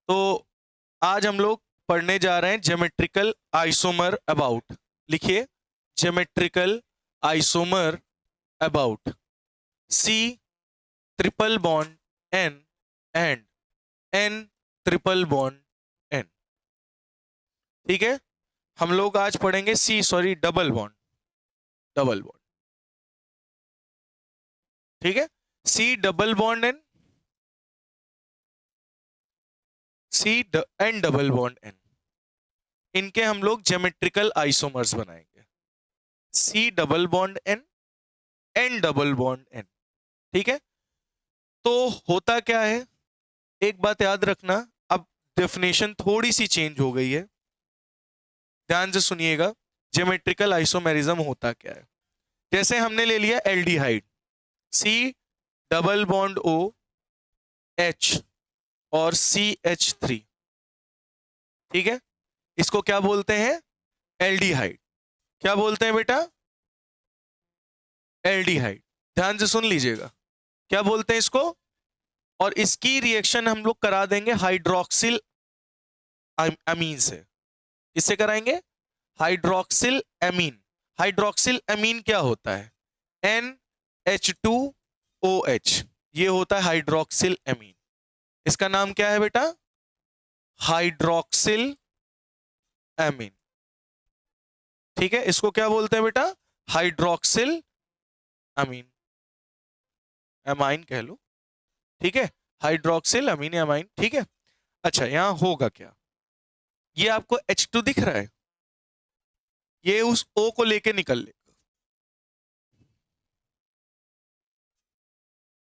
तो आज हम लोग पढ़ने जा रहे हैं ज्योमेट्रिकल आइसोमर अबाउट। लिखिए geometrical isomer about C triple bond N and N triple bond N। ठीक है, हम लोग आज पढ़ेंगे डबल बॉन्ड। ठीक है, C double bond N double bond N, इनके हम लोग ज्योमेट्रिकल आइसोमर्स बनाएंगे। C double bond N double bond N। ठीक है, तो होता क्या है, एक बात याद रखना, अब डेफिनेशन थोड़ी सी चेंज हो गई है, ध्यान से सुनिएगा। ज्योमेट्रिकल आइसोमेरिज्म होता क्या है, जैसे हमने ले लिया aldehyde C double bond O H और CH3। ठीक है, इसको क्या बोलते हैं, एल्डिहाइड। क्या बोलते हैं बेटा, एल्डिहाइड। ध्यान से सुन लीजिएगा, क्या बोलते हैं इसको। और इसकी रिएक्शन हम लोग करा देंगे हाइड्रोक्सिल अमीन से। किससे कराएंगे, हाइड्रोक्सिल अमीन। हाइड्रोक्सिल अमीन क्या होता है, NH2OH, ये होता है हाइड्रोक्सिल अमीन। इसका नाम क्या है बेटा, हाइड्रोक्सिल अमीन। ठीक है, इसको क्या बोलते हैं बेटा, हाइड्रोक्सिल अमीन, अमाइन कह लो। ठीक है, हाइड्रोक्सिल अमीन अमाइन। ठीक है, अच्छा यहां होगा क्या, ये आपको H2 दिख रहा है, ये उस O को लेके निकल लेगा,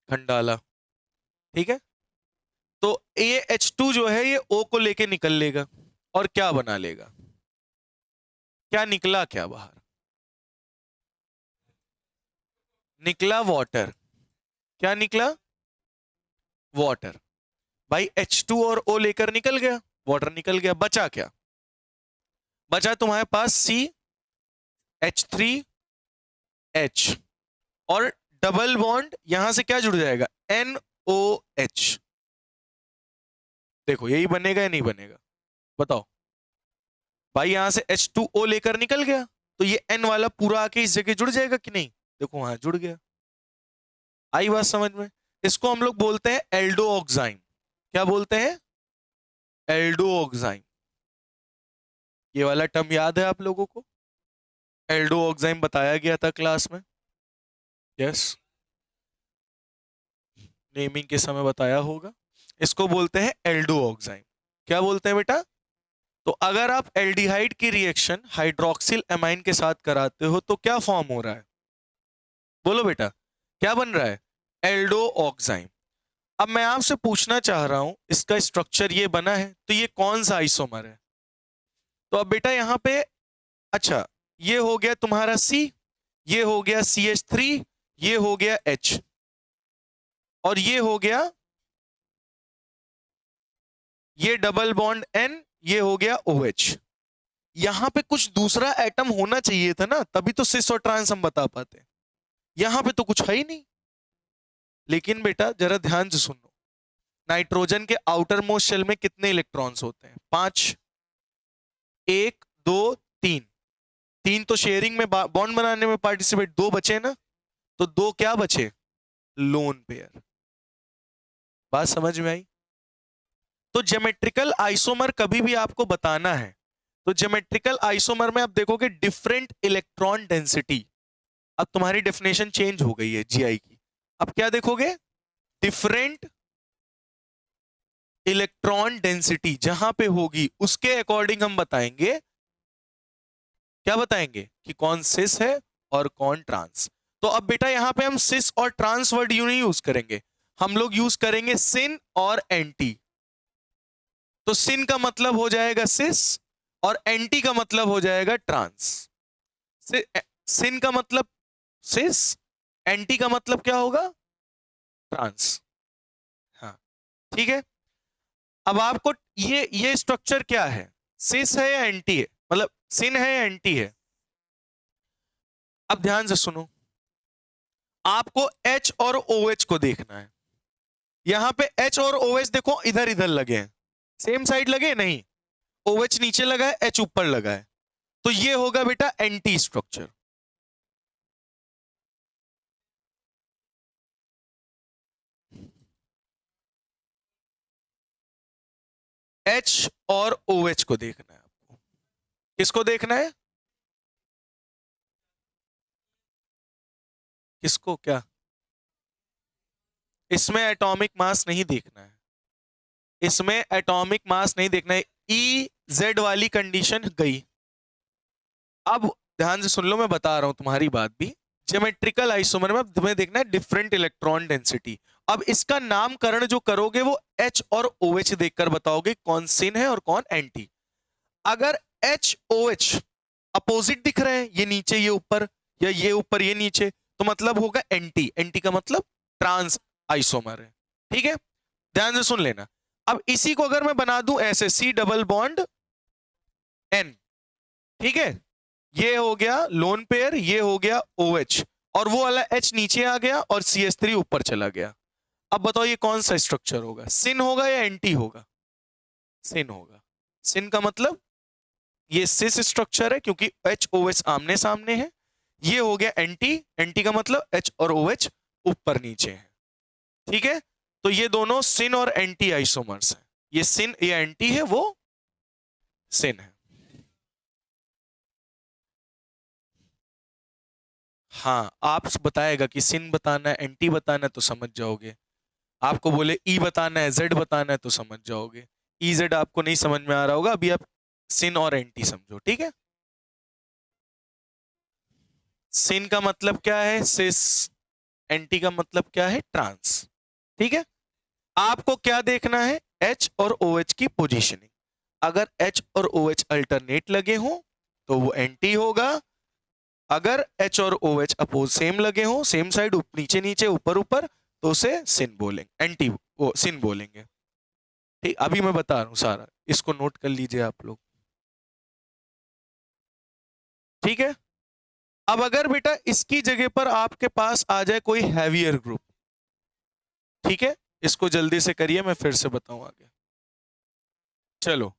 खंडाला। ठीक है, तो ये H2 जो है ये O को लेके निकल लेगा और क्या बना लेगा, क्या निकला, क्या बाहर निकला, वाटर। क्या निकला, वाटर। भाई H2 और O लेकर निकल गया, वाटर निकल गया, बचा क्या, बचा तुम्हारे पास CH3H और डबल बॉन्ड यहां से क्या जुड़ जाएगा, NOH। देखो यही बनेगा या नहीं बनेगा, बताओ। भाई यहां से H2O लेकर निकल गया, तो ये N वाला पूरा आके इस जगह जुड़ जाएगा कि नहीं, देखो वहां जुड़ गया। आई बात समझ में। इसको हम लोग बोलते हैं एल्डो ऑक्साइम। क्या बोलते हैं, एल्डो ऑक्साइम। ये वाला टर्म याद है आप लोगों को, एल्डो ऑक्साइम बताया गया था क्लास में। यस, नेमिंग के समय बताया होगा। इसको बोलते हैं एल्डो ऑक्साइम। क्या बोलते हैं बेटा, तो अगर आप एल्डिहाइड की रिएक्शन हाइड्रोक्सिल एमाइन के साथ कराते हो तो क्या फॉर्म हो रहा है, बोलो बेटा, क्या बन रहा है, एल्डो ऑक्साइम। अब मैं आपसे पूछना चाह रहा हूं, इसका स्ट्रक्चर ये बना है तो ये कौन सा आइसोमर है। तो अब बेटा यहां पे, अच्छा ये हो गया तुम्हारा C, ये हो गया CH3, ये हो गया H और ये हो गया, ये डबल बॉन्ड N, ये हो गया OH। यहां पे कुछ दूसरा एटम होना चाहिए था ना, तभी तो सिस और ट्रांस हम बता पाते। यहां पे तो कुछ है ही नहीं। लेकिन बेटा जरा ध्यान से सुनो, नाइट्रोजन के आउटर मोस्ट शेल में कितने इलेक्ट्रॉन्स होते हैं, 5, 1 2 3। 3 तो शेयरिंग में बॉन्ड बनाने में पार्टिसिपेट, 2 बचे ना, तो 2 क्या बचे, लोन पेयर। बात समझ में आई। तो ज्योमेट्रिकल आइसोमर कभी भी आपको बताना है तो ज्योमेट्रिकल आइसोमर में आप देखोगे डिफरेंट इलेक्ट्रॉन डेंसिटी। अब तुम्हारी डेफिनेशन चेंज हो गई है जीआई की, अब क्या देखोगे, डिफरेंट इलेक्ट्रॉन डेंसिटी जहां पे होगी उसके अकॉर्डिंग हम बताएंगे, क्या बताएंगे कि कौन सिस है और कौन ट्रांस। तो अब बेटा यहां पे हम सिस और ट्रांस वर्ड यू नहीं यूज करेंगे, हम लोग यूज करेंगे सिन और एंटी। तो सिन का मतलब हो जाएगा सिस और एंटी का मतलब हो जाएगा ट्रांस। सिन का मतलब सिस, एंटी का मतलब क्या होगा, ट्रांस। हाँ ठीक है, अब आपको ये स्ट्रक्चर क्या है, सिस है या एंटी है, मतलब सिन है या एंटी है। अब ध्यान से सुनो, आपको H और OH को देखना है। यहां पे H और OH देखो इधर इधर लगे हैं, सेम साइड लगे नहीं, OH नीचे लगा है, H ऊपर लगा है, तो ये होगा बेटा एंटी स्ट्रक्चर। H और OH को देखना है आपको। किसको देखना है? किसको? क्या? इसमें एटॉमिक मास नहीं देखना है, इसमें एटॉमिक मास नहीं देखना है। EZ वाली कंडीशन गई। अब ध्यान से सुन लो, मैं बता रहा हूं तुम्हारी बात भी। ज्योमेट्रिकल आइसोमर में तुम्हें देखना है डिफरेंट इलेक्ट्रॉन डेंसिटी। अब इसका नामकरण जो करोगे वो H और OH देखकर बताओगे कौन सिन है और कौन एंटी। अगर HOH अपोजिट दिख रहे हैं, ये नीचे ये ऊपर, या ये ऊपर ये नीचे, तो मतलब होगा एंटी। एंटी का मतलब ट्रांस आइसोमर है। ठीक है, ध्यान से सुन लेना। अब इसी को अगर मैं बना दूं ऐसे C डबल बॉन्ड N, ठीक है, ये हो गया लोन पेयर, ये हो गया OH, और वो वाला H नीचे आ गया और CH3 ऊपर चला गया। अब बताओ ये कौन सा स्ट्रक्चर होगा? सिन होगा या एंटी होगा? सिन होगा। सिन का मतलब ये सिस स्ट्रक्चर है क्योंकि HOH आमने सामने है। ये हो गया एंटी, एंटी का मतलब H और OH ऊपर नीचे है। ठीक है, तो ये दोनों सिन और एंटी आइसोमर्स हैं। ये सिन, ये एंटी है, वो सिन है। हाँ, आप बताएगा कि सिन बताना है, एंटी बताना है, तो समझ जाओगे। आपको बोले ई बताना है, जेड बताना है, तो समझ जाओगे। ई जेड आपको नहीं समझ में आ रहा होगा, अभी आप सिन और एंटी समझो। ठीक है, सिन का मतलब क्या है? सिस। एंटी का मतलब क्या है? ट्रांस। ठीक है, आपको क्या देखना है? H और OH की पोजीशनिंग। अगर H और OH अल्टरनेट लगे हो तो वो एंटी होगा। अगर H और OH अपोज सेम लगे हो, सेम साइड, नीचे नीचे ऊपर ऊपर, तो उसे सिन बोलेंगे, एंटी वो सिन बोलेंगे। ठीक, अभी मैं बता रहा हूं सारा, इसको नोट कर लीजिए आप लोग। ठीक है, अब अगर बेटा इसकी जगह पर आपके पास आ जाए कोई हैवियर ग्रुप, ठीक है, इसको जल्दी से करिए, मैं फिर से बताऊं आगे। चलो,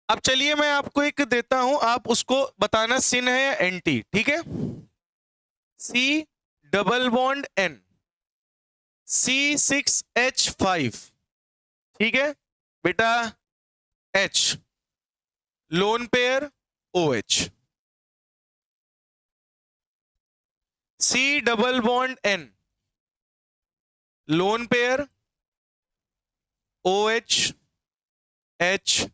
अब चलिए मैं आपको एक देता हूं, आप उसको बताना सिन है या एंटी। ठीक है, C double bond N, C6H5, ठीक है बेटा, H lone pair OH, C double bond N lone pair OH H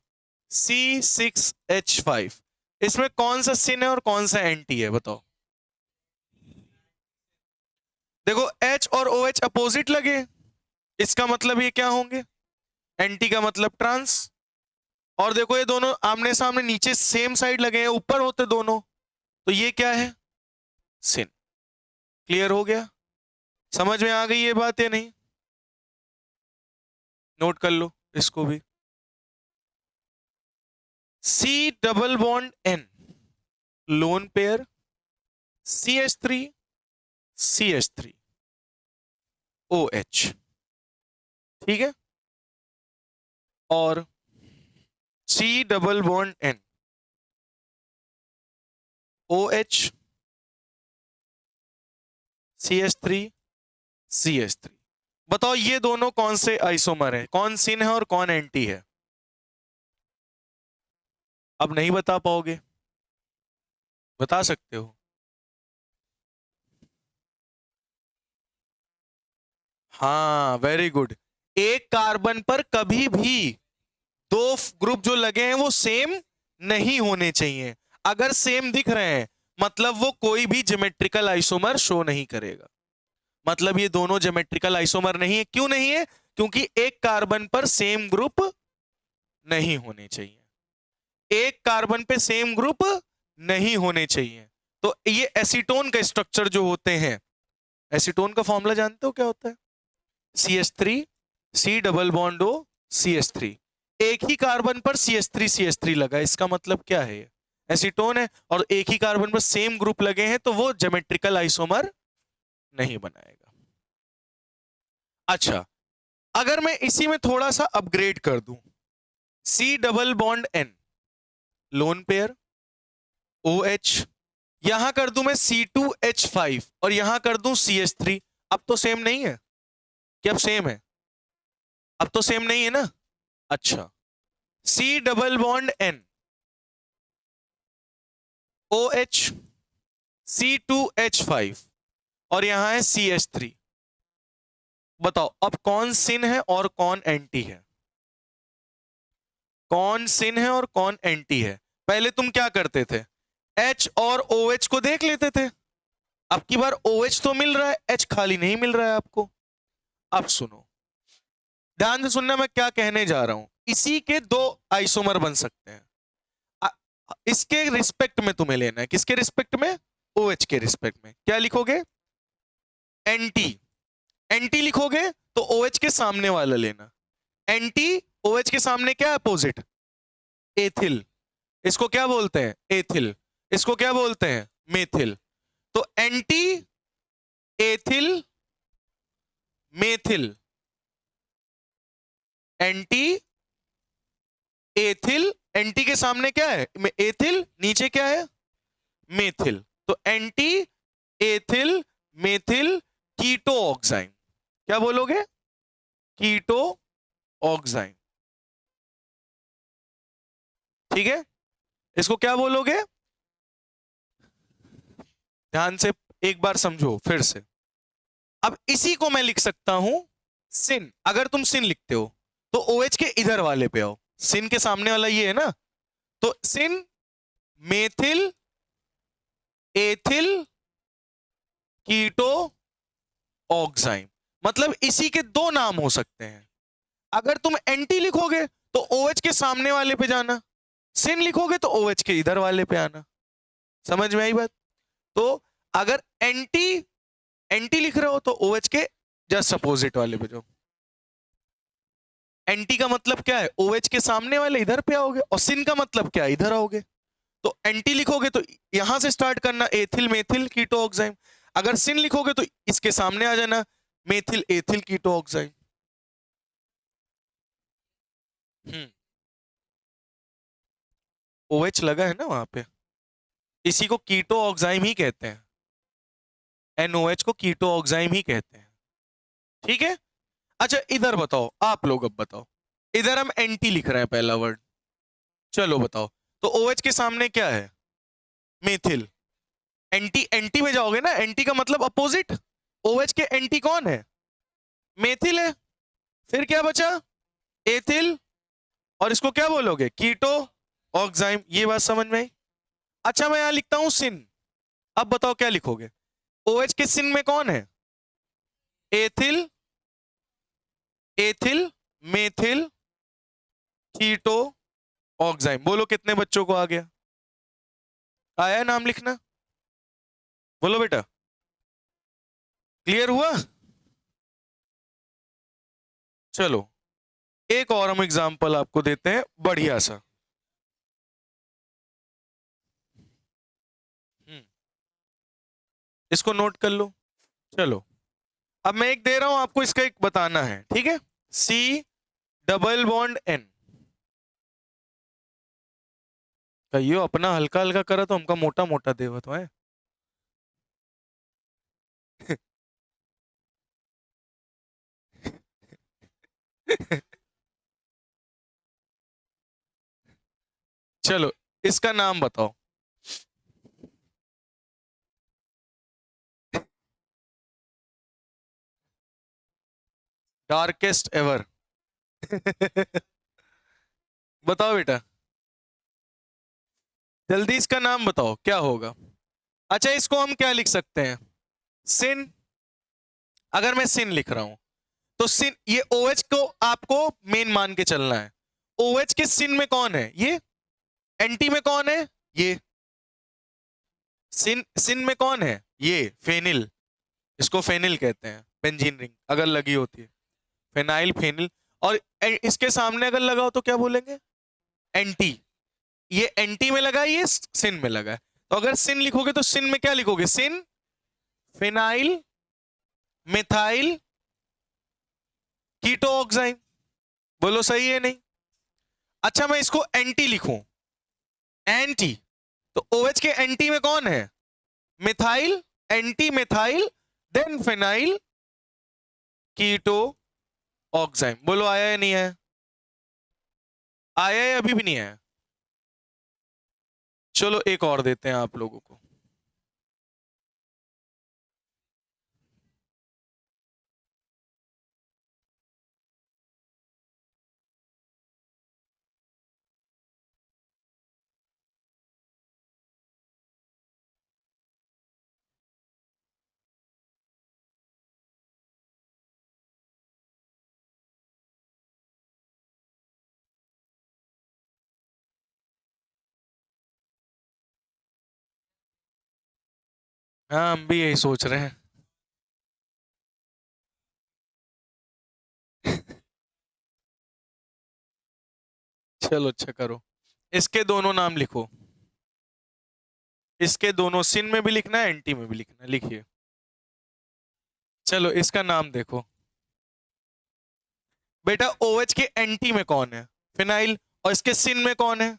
C6H5। इसमें कौन सा सिन है और कौन सा एंटी है बताओ? देखो H और OH अपोजिट लगे, इसका मतलब ये क्या होंगे? एंटी का मतलब ट्रांस। और देखो ये दोनों आमने सामने नीचे सेम साइड लगे हैं, ऊपर होते दोनों, तो ये क्या है? सिन। क्लियर हो गया? समझ में आ गई ये बात या नहीं? नोट कर लो इसको भी। C double bond N lone pair CH3 CH3 OH, ठीक है, और C double bond N OH CH3 CH3। बताओ ये दोनों कौन से आइसोमर हैं? कौन सिन है और कौन एंटी है? अब नहीं बता पाओगे? बता सकते हो? हाँ, वेरी गुड। एक कार्बन पर कभी भी दो ग्रुप जो लगे हैं वो सेम नहीं होने चाहिए। अगर सेम दिख रहे हैं मतलब वो कोई भी ज्योमेट्रिकल आइसोमर शो नहीं करेगा। मतलब ये दोनों ज्योमेट्रिकल आइसोमर नहीं है। क्यों नहीं है? क्योंकि एक कार्बन पर सेम ग्रुप नहीं होने चाहिए। एक कार्बन पे सेम ग्रुप नहीं होने चाहिए। तो ये एसीटोन का स्ट्रक्चर जो होते हैं, एसीटोन का फॉर्मूला जानते हो क्या होता है? CH3 C double bond O CH3। एक ही कार्बन पर CH3 लगा, इसका मतलब क्या है? एसीटोन है। और एक ही कार्बन पर सेम ग्रुप लगे हैं तो वो ज्योमेट्रिकल आइसोमर नहीं बनाएगा। अच्छा, अगर मैं इसी में थोड़ा सा अपग्रेड कर दूं, C double bond N, lone pair, O H, यहां कर दूं मैं C2H5 और यहां कर दूं CH3। अब तो सेम नहीं है क्या? अब सेम है? अब तो सेम नहीं है ना? अच्छा, C double bond N, O H, C2H5 और यहां है CH3। बताओ अब कौन सिन है और कौन एंटी है? कौन सिन है और कौन एंटी है? पहले तुम क्या करते थे? H और OH को देख लेते थे। अब की बार OH तो मिल रहा है, H खाली नहीं मिल रहा है आपको। अब सुनो, ध्यान से सुनना मैं क्या कहने जा रहा हूं। इसी के दो आइसोमर बन सकते हैं। इसके रिस्पेक्ट में तुम्हें लेना है। किसके रिस्पेक्ट में? OH के रिस्पेक्ट में। क्या लिखोगे? एंटी। एंटी लिखोगे तो OH के सामने वाला लेना। एंटी OH के सामने क्या अपोजिट? एथिल। इसको क्या बोलते हैं? एथिल। इसको क्या बोलते हैं? मेथिल। तो anti ethyl methyl, anti ethyl, anti के सामने क्या है? एथिल, नीचे क्या है? मेथिल। तो एंटी एथिल मेथिल कीटो ऑक्साइम। क्या बोलोगे? कीटो ऑक्साइम। ठीक है, इसको क्या बोलोगे? ध्यान से एक बार समझो फिर से। अब इसी को मैं लिख सकता हूं सिन। अगर तुम सिन लिखते हो तो OH के इधर वाले पे आओ। सिन के सामने वाला ये है ना, तो सिन मेथिल एथिल कीटो ऑक्साइम। मतलब इसी के दो नाम हो सकते हैं। अगर तुम एंटी लिखोगे तो OH के सामने वाले पे जाना, सिन लिखोगे तो OH के इधर वाले पे आना। समझ में आई बात? तो अगर एंटी एंटी लिख रहे हो तो OH के जस्ट अपोजिट वाले पे जाओ। एंटी का मतलब क्या है? OH के सामने वाले इधर पे आओगे, और सिन का मतलब क्या है? इधर आओगे। तो एंटी लिखोगे तो यहां से स्टार्ट करना, एथिल मेथिल कीटो ऑक्साइम। अगर सिन लिखोगे तो इसके सामने आ जाना, मेथिल एथिल कीटो ऑक्साइम। हम्म, OH लगा है ना वहां पे, इसी को कीटो ऑक्साइम ही कहते हैं। NOH को कीटो ऑक्साइम ही कहते हैं। ठीक है। अच्छा इधर बताओ, आप लोग अब बताओ। इधर हम एंटी लिख रहे हैं पहला वर्ड। चलो बताओ, तो OH के सामने क्या है? मेथिल। एंटी एंटी में जाओगे ना, एंटी का मतलब अपोजिट। OH के एंटी कौन है? मेथिल है। फिर क्या बचा? एथिल। और इसको क्या बोलोगे? कीटो ऑक्साइम। ये बात समझ में आई? अच्छा मैं यहां लिखता हूं सिन। अब बताओ क्या लिखोगे? OH के सिन में कौन है? एथिल एथिल मेथिल कीटो ऑक्साइम। बोलो कितने बच्चों को आ गया? आया है नाम लिखना? बोलो बेटा, क्लियर हुआ? चलो एक और हम एग्जांपल आपको देते हैं बढ़िया सा। इसको नोट कर लो। चलो अब मैं एक दे रहा हूं आपको, इसका एक बताना है, ठीक है? C double bond N। कहियो अपना हल्का हल्का करा तो हमका मोटा मोटा देव तो है। चलो इसका नाम बताओ। Darkest ever. बताओ बेटा, जल्दी इसका नाम बताओ क्या होगा? अच्छा इसको हम क्या लिख सकते हैं? सिन। अगर मैं सिन लिख रहा हूं तो सिन, ये OH को आपको मेन मान के चलना है। OH के सिन में कौन है? ये। एंटी में कौन है? ये। सिन सिन में कौन है? ये फेनिल। इसको फेनिल कहते हैं, बेंजीन रिंग अगर लगी होती है। Phenyl phenyl. और इसके सामने अगर लगा हो तो क्या बोलेंगे? एंटी। ये एंटी में लगा है, ये सिन में लगा है। तो अगर सिन लिखोगे तो सिन में क्या लिखोगे? सिन फिनाइल मिथाइल कीटो ऑक्साइम। बोलो सही है नहीं? अच्छा मैं इसको एंटी लिखूं, एंटी, तो OH के एंटी में कौन है? Methyl, anti methyl, then phenyl keto oxime. बोलो आया या नहीं आया? आया या अभी भी नहीं आया? चलो एक और देते हैं आप लोगों को। हाँ हम भी यही सोच रहे हैं। चलो अच्छा करो, इसके दोनों नाम लिखो, इसके दोनों सिन में भी लिखना है, एंटी में भी लिखना है, लिखिए। चलो इसका नाम देखो बेटा, OH के एंटी में कौन है? फिनाइल, और इसके सिन में कौन है?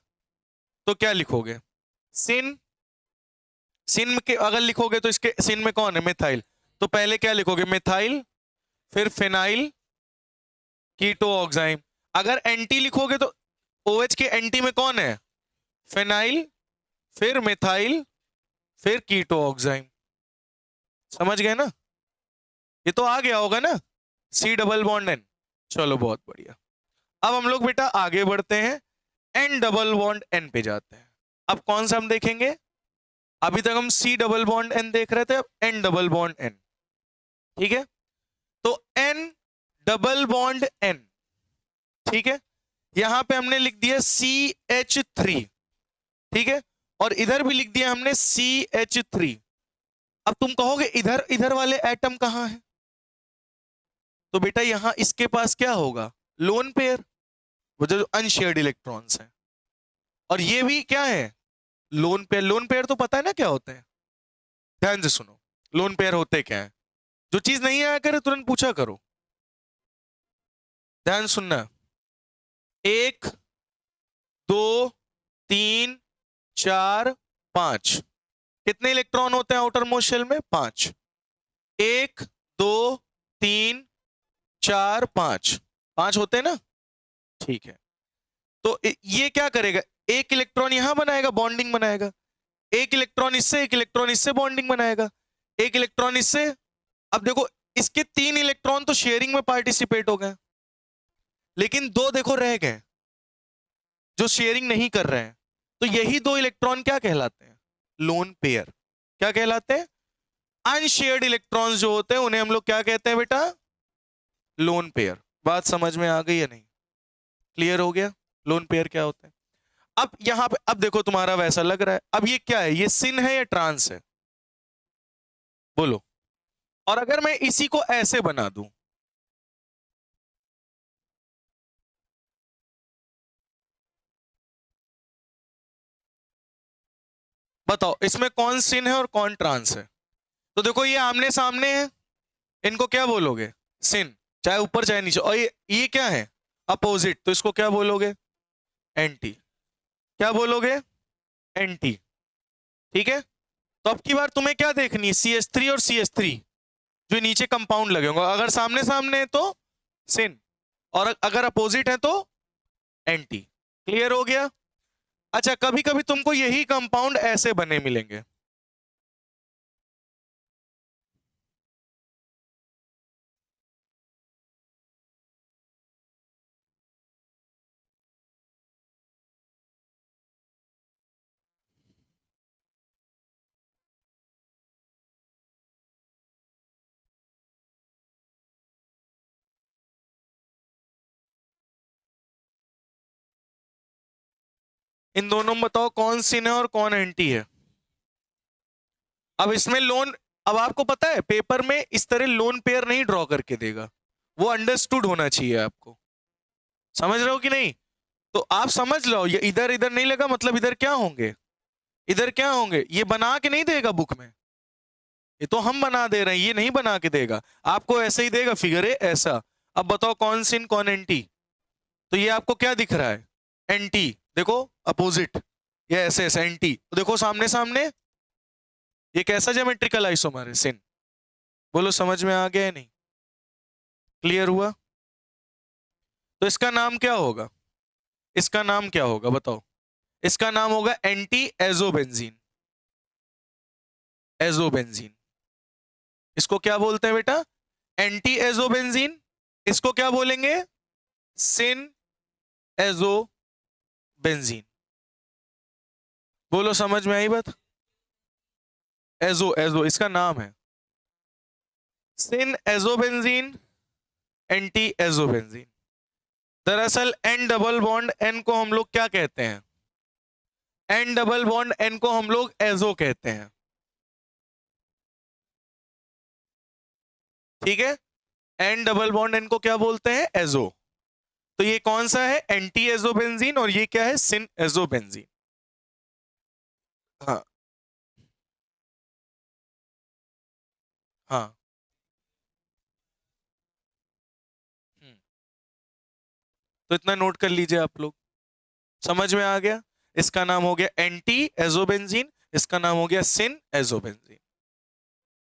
तो क्या लिखोगे? सिन, सिन के अगर लिखोगे तो इसके सिन में कौन है? मिथाइल, तो पहले क्या लिखोगे? मिथाइल, फिर फिनाइल कीटो ऑक्साइम। अगर एंटी लिखोगे तो OH के एंटी में कौन है? फिनाइल, फिर मिथाइल, फिर कीटो ऑक्साइम। समझ गए ना? ये तो आ गया होगा ना, C डबल बॉन्ड N। चलो बहुत बढ़िया। अब हम लोग बेटा आगे बढ़ते हैं, N डबल बॉन्ड N पे जाते हैं। अब कौन सा हम देखेंगे? अभी तक हम C डबल बॉन्ड N देख रहे थे, अब N डबल बॉन्ड N। ठीक है, तो N डबल बॉन्ड N, ठीक है, यहां पे हमने लिख दिया CH3, ठीक है, और इधर भी लिख दिया हमने CH3। अब तुम कहोगे इधर इधर वाले एटम कहां है? तो बेटा यहां इसके पास क्या होगा? लोन पेयर, वो जो अनशेयर्ड इलेक्ट्रॉन्स हैं। और ये भी क्या है? Lone pair. लोन पेयर तो पता है ना क्या होते हैं? ध्यान से सुनो, लोन पेयर होते क्या है? जो चीज नहीं आया करे तुरंत पूछा करो, ध्यान सुनना। 1 2 3 4 5, कितने इलेक्ट्रॉन होते हैं आउटर मोस्ट शेल में? 5। 1 2 3 4 5, 5 होते हैं ना? ठीक है, तो ये क्या करेगा? एक इलेक्ट्रॉन यहां बनाएगा, बॉन्डिंग बनाएगा, एक इलेक्ट्रॉन इससे, एक इलेक्ट्रॉन इससे बॉन्डिंग बनाएगा, एक इलेक्ट्रॉन इससे। अब देखो इसके 3 इलेक्ट्रॉन तो शेयरिंग में पार्टिसिपेट हो गए, लेकिन 2 देखो रह गए जो शेयरिंग नहीं कर रहे हैं। तो यही 2 इलेक्ट्रॉन क्या कहलाते हैं? Lone pair. क्या कहलाते हैं? अनशेयर्ड इलेक्ट्रॉन्स जो होते हैं उन्हें हम लोग क्या कहते हैं बेटा? Lone pair. बात समझ में आ गई या नहीं? क्लियर हो गया लोन पेयर क्या होता है? अब यहां पे अब देखो तुम्हारा वैसा लग रहा है, अब ये क्या है? ये सिन है या ट्रांस है? बोलो। और अगर मैं इसी को ऐसे बना दूं, बताओ इसमें कौन सिन है और कौन ट्रांस है? तो देखो ये आमने सामने है, इनको क्या बोलोगे? सिन, चाहे ऊपर चाहे नीचे। और ये क्या है? अपोजिट, तो इसको क्या बोलोगे? एंटी। क्या बोलोगे? एंटी। ठीक है, तो अब की बार तुम्हें क्या देखनी है? CH3 और CH3 जो नीचे कंपाउंड लगे होंगे, अगर सामने सामने है तो सिन, और अगर अपोजिट है तो एंटी। क्लियर हो गया? अच्छा कभी कभी तुमको यही कंपाउंड ऐसे बने मिलेंगे, इन दोनों में बताओ कौन सिन है और कौन एंटी है? अब इसमें लोन, अब आपको पता है पेपर में इस तरह लोन पेयर नहीं ड्रॉ करके देगा, वो अंडरस्टूड होना चाहिए आपको। समझ रहे हो कि नहीं? तो आप समझ लो, ये इधर इधर नहीं लगा मतलब इधर क्या होंगे? इधर क्या होंगे? ये बना के नहीं देगा बुक में, ये तो हम बना दे रहे हैं, ये नहीं बना के देगा आपको, ऐसे ही देगा फिगर है ऐसा। अब बताओ कौन सिन कौन एंटी? तो ये आपको क्या दिख रहा है? एंटी, देखो अपोजिट, ये ऐसे ऐसे एंटी, तो देखो सामने सामने, ये कैसा ज्योमेट्रिकल आइसोमर है, सिन। बोलो समझ में आ गया या नहीं, क्लियर हुआ? तो इसका नाम क्या होगा, इसका नाम क्या होगा बताओ? इसका नाम होगा एंटी एजोबेंजीन, एजोबेंजीन। इसको क्या बोलते हैं बेटा? Anti azobenzene. इसको क्या बोलेंगे? सिन एजोबेंजीन। बोलो समझ में आई बात? एजो, एजो इसका नाम है, सिन एजोबेंजीन, एंटी एजोबेंजीन। दरअसल एन डबल बॉन्ड एन को हम लोग क्या कहते हैं? एन डबल बॉन्ड एन को हम लोग एजो कहते हैं, ठीक है? एन डबल बॉन्ड एन को क्या बोलते हैं? एजो। तो ये कौन सा है? एंटी एजोबेंजीन, और ये क्या है? सिन एजोबेंजीन। हाँ हाँ। हम्म, तो इतना नोट कर लीजिए आप लोग, समझ में आ गया? इसका नाम हो गया एंटी एजोबेंजीन, इसका नाम हो गया सिन एजोबेंजीन।